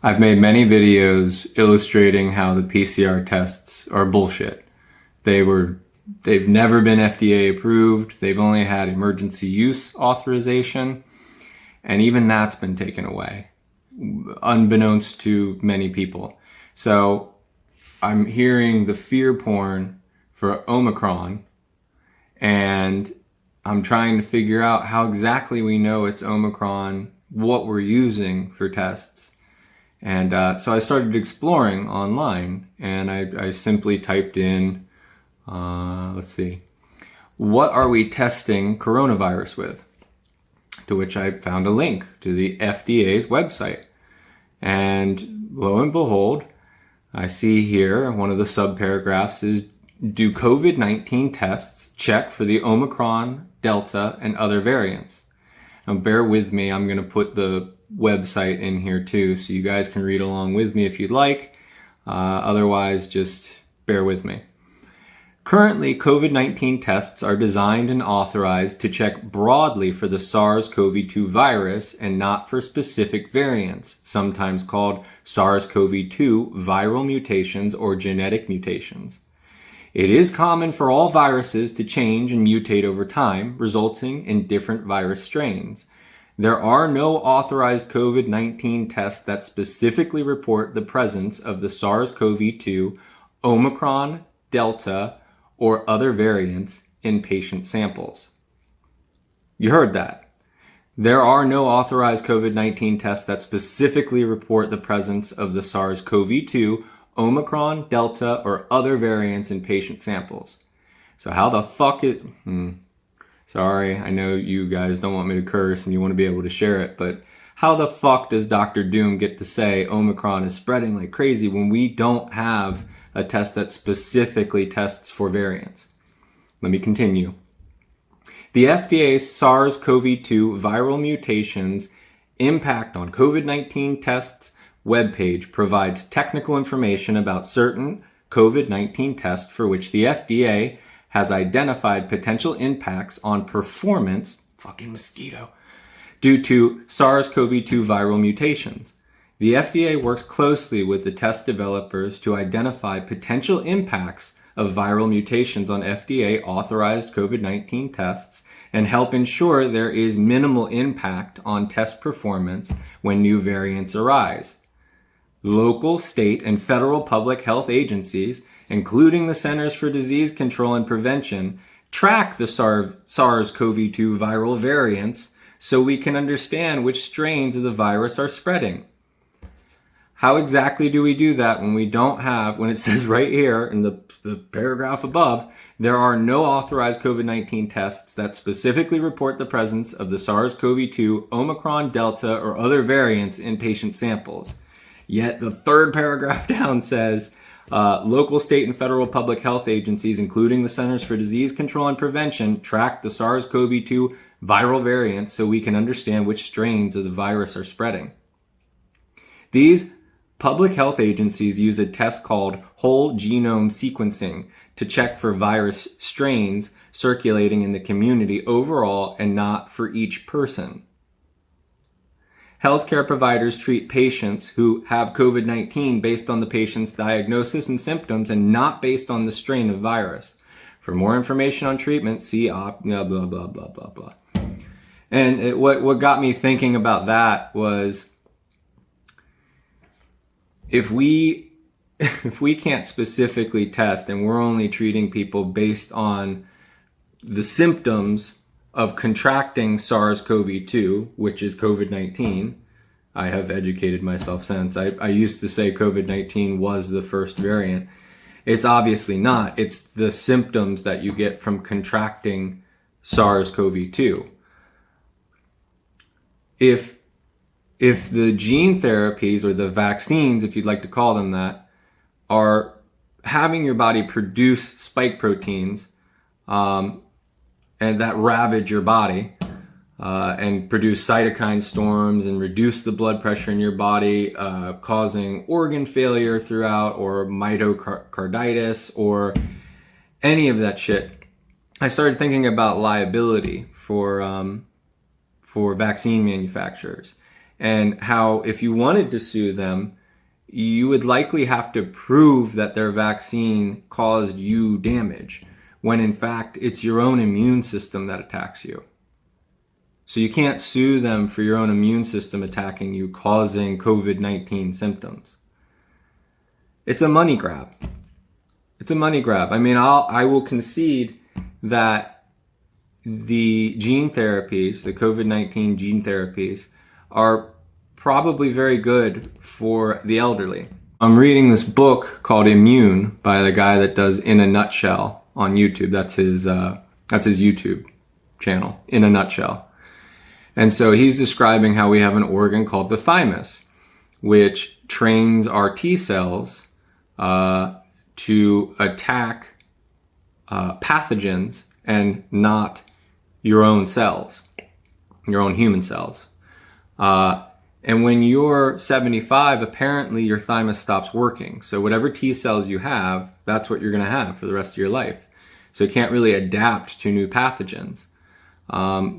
I've made many videos illustrating how the PCR tests are bullshit. They've never been FDA approved. They've only had emergency use authorization, and even that's been taken away, unbeknownst to many people. So I'm hearing the fear porn for Omicron, and I'm trying to figure out how exactly we know it's Omicron, what we're using for tests. And so I started exploring online, and I simply typed in, let's see, what are we testing coronavirus with? To which I found a link to the FDA's website. And lo and behold, I see here one of the subparagraphs is, do COVID-19 tests check for the Omicron, Delta, and other variants? Now bear with me, I'm going to put the website in here too, so you guys can read along with me if you'd like. Otherwise, just bear with me. Currently, COVID-19 tests are designed and authorized to check broadly for the SARS-CoV-2 virus and not for specific variants, sometimes called SARS-CoV-2 viral mutations or genetic mutations. It is common for all viruses to change and mutate over time, resulting in different virus strains. There are no authorized COVID-19 tests that specifically report the presence of the SARS-CoV-2, Omicron, Delta, or other variants in patient samples. You heard that. There are no authorized COVID-19 tests that specifically report the presence of the SARS-CoV-2, Omicron, Delta, or other variants in patient samples. So how the fuck it... Sorry, I know you guys don't want me to curse and you want to be able to share it, but how the fuck does Dr. Doom get to say Omicron is spreading like crazy when we don't have a test that specifically tests for variants? Let me continue. The FDA's SARS-CoV-2 viral mutations impact on COVID-19 tests webpage provides technical information about certain COVID-19 tests for which the FDA has identified potential impacts on performance, fucking mosquito, due to SARS-CoV-2 viral mutations. The FDA works closely with the test developers to identify potential impacts of viral mutations on FDA-authorized COVID-19 tests and help ensure there is minimal impact on test performance when new variants arise. Local, state, and federal public health agencies, including the Centers for Disease Control and Prevention, track the SARS-CoV-2 viral variants so we can understand which strains of the virus are spreading. How exactly do we do that when we don't have, when it says right here in the paragraph above, there are no authorized COVID-19 tests that specifically report the presence of the SARS-CoV-2, Omicron, Delta, or other variants in patient samples? Yet the third paragraph down says, local, state, and federal public health agencies, including the Centers for Disease Control and Prevention, track the SARS-CoV-2 viral variants so we can understand which strains of the virus are spreading. These public health agencies use a test called whole genome sequencing to check for virus strains circulating in the community overall and not for each person. Healthcare providers treat patients who have COVID-19 based on the patient's diagnosis and symptoms and not based on the strain of virus. For more information on treatment, see blah, blah, blah, blah, blah, blah. And what got me thinking about that was, if we can't specifically test and we're only treating people based on the symptoms of contracting SARS-CoV-2, which is COVID-19. I have educated myself since. I used to say COVID-19 was the first variant. It's obviously not. It's the symptoms that you get from contracting SARS-CoV-2. If the gene therapies, or the vaccines, if you'd like to call them that, are having your body produce spike proteins, and that ravage your body and produce cytokine storms and reduce the blood pressure in your body, causing organ failure throughout, or myocarditis, or any of that shit. I started thinking about liability for vaccine manufacturers. and how if you wanted to sue them, you would likely have to prove that their vaccine caused you damage, when in fact it's your own immune system that attacks you. So you can't sue them for your own immune system attacking you, causing COVID-19 symptoms. It's a money grab. It's a money grab. I mean, I will concede that the gene therapies, the COVID-19 gene therapies, are probably very good for the elderly. I'm reading this book called Immune by the guy that does In a Nutshell on YouTube. That's his YouTube channel, In a Nutshell. And so he's describing how we have an organ called the thymus, which trains our T cells to attack pathogens and not your own cells, your own human cells. And when you're 75, apparently your thymus stops working. So whatever T cells you have, that's what you're going to have for the rest of your life. So you can't really adapt to new pathogens.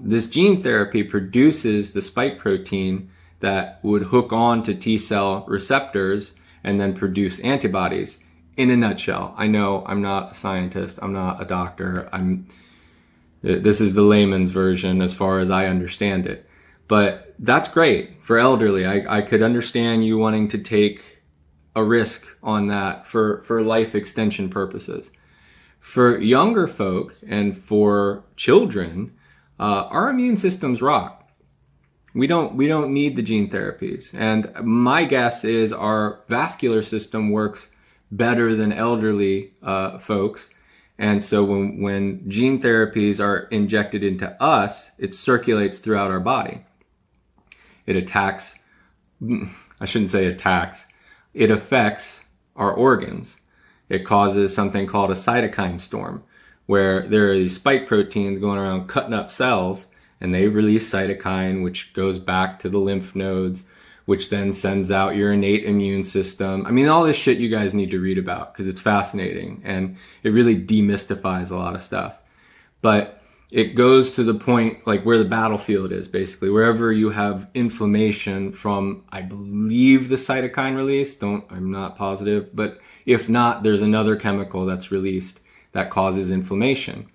This gene therapy produces the spike protein that would hook on to T cell receptors and then produce antibodies. In a nutshell, I know I'm not a scientist, I'm not a doctor, this is the layman's version as far as I understand it. But that's great for elderly. I could understand you wanting to take a risk on that for life extension purposes. For younger folk and for children, our immune systems rock. We don't need the gene therapies. And my guess is our vascular system works better than elderly folks. And so when gene therapies are injected into us, it circulates throughout our body. It attacks, I shouldn't say attacks, it affects our organs. It causes something called a cytokine storm, where there are these spike proteins going around cutting up cells, and they release cytokine, which goes back to the lymph nodes, which then sends out your innate immune system. I mean, all this shit you guys need to read about because it's fascinating and it really demystifies a lot of stuff. But it goes to the point like where the battlefield is, basically. Wherever you have inflammation from, I believe, the cytokine release. I'm not positive. But if not, there's another chemical that's released that causes inflammation.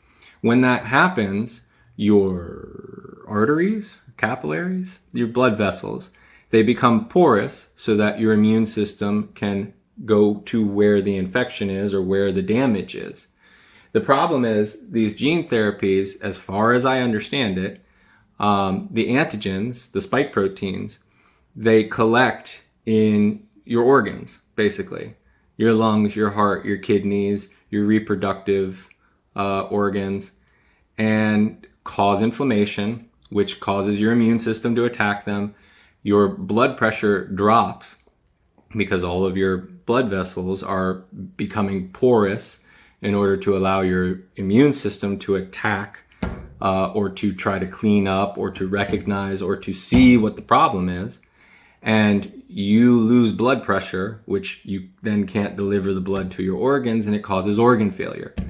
When that happens, your arteries, capillaries, your blood vessels, they become porous so that your immune system can go to where the infection is or where the damage is. The problem is these gene therapies, as far as I understand it, the antigens, the spike proteins, they collect in your organs, basically. Your lungs, your heart, your kidneys, your reproductive organs, and cause inflammation, which causes your immune system to attack them. Your blood pressure drops because all of your blood vessels are becoming porous in order to allow your immune system to attack or to try to clean up or to recognize or to see what the problem is. And you lose blood pressure, which you then can't deliver the blood to your organs, and it causes organ failure. I'm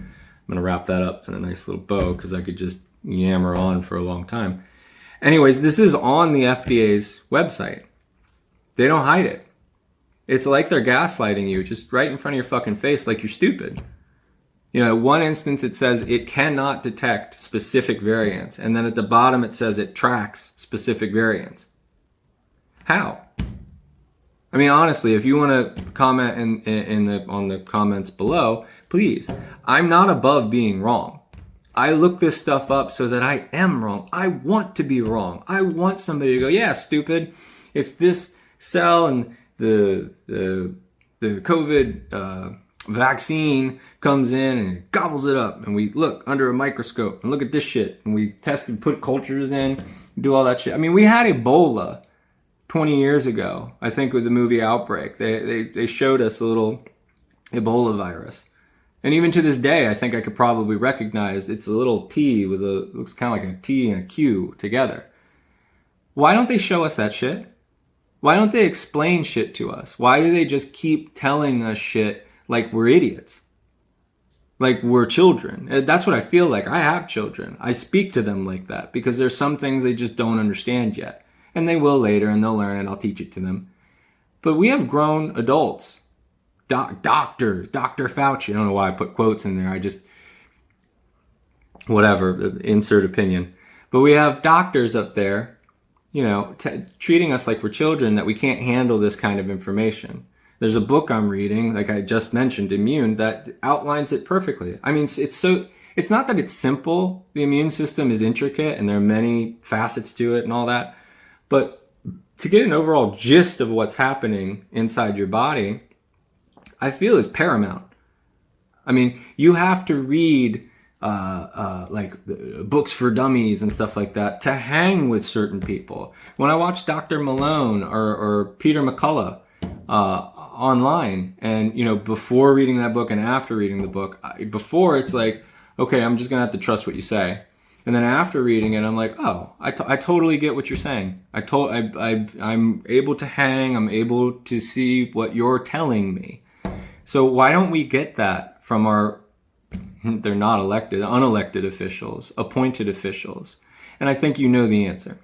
going to wrap that up in a nice little bow because I could just yammer on for a long time. Anyways, this is on the FDA's website. They don't hide it. It's like they're gaslighting you just right in front of your fucking face like you're stupid. You know, one instance it says it cannot detect specific variants. And then at the bottom it says it tracks specific variants. How? I mean, honestly, if you want to comment on the comments below, please. I'm not above being wrong. I look this stuff up so that I am wrong. I want to be wrong. I want somebody to go, yeah, stupid. It's this cell and the COVID vaccine comes in and gobbles it up. And we look under a microscope and look at this shit. And we test and put cultures in, do all that shit. I mean, we had Ebola 20 years ago, I think, with the movie Outbreak. They showed us a little Ebola virus. And even to this day, I think I could probably recognize it's a little T with looks kind of like a T and a Q together. Why don't they show us that shit? Why don't they explain shit to us? Why do they just keep telling us shit like we're idiots? Like we're children. That's what I feel like. I have children. I speak to them like that because there's some things they just don't understand yet. And they will later, and they'll learn, and I'll teach it to them. But we have grown adults. Dr. Fauci. I don't know why I put quotes in there. I just, whatever, insert opinion. But we have doctors up there, treating us like we're children, that we can't handle this kind of information. There's a book I'm reading, like I just mentioned, Immune, that outlines it perfectly. I mean, it's not that it's simple. The immune system is intricate and there are many facets to it and all that. But to get an overall gist of what's happening inside your body, I feel is paramount. I mean, you have to read like books for dummies and stuff like that to hang with certain people. When I watch Dr. Malone or Peter McCullough online, and before reading that book and after reading the book, before it's like, okay, I'm just gonna have to trust what you say, and then after reading it, I'm like, oh, I totally get what you're saying. I'm able to hang. I'm able to see what you're telling me. So why don't we get that from our, they're not elected, unelected officials, appointed officials? And I think you know the answer.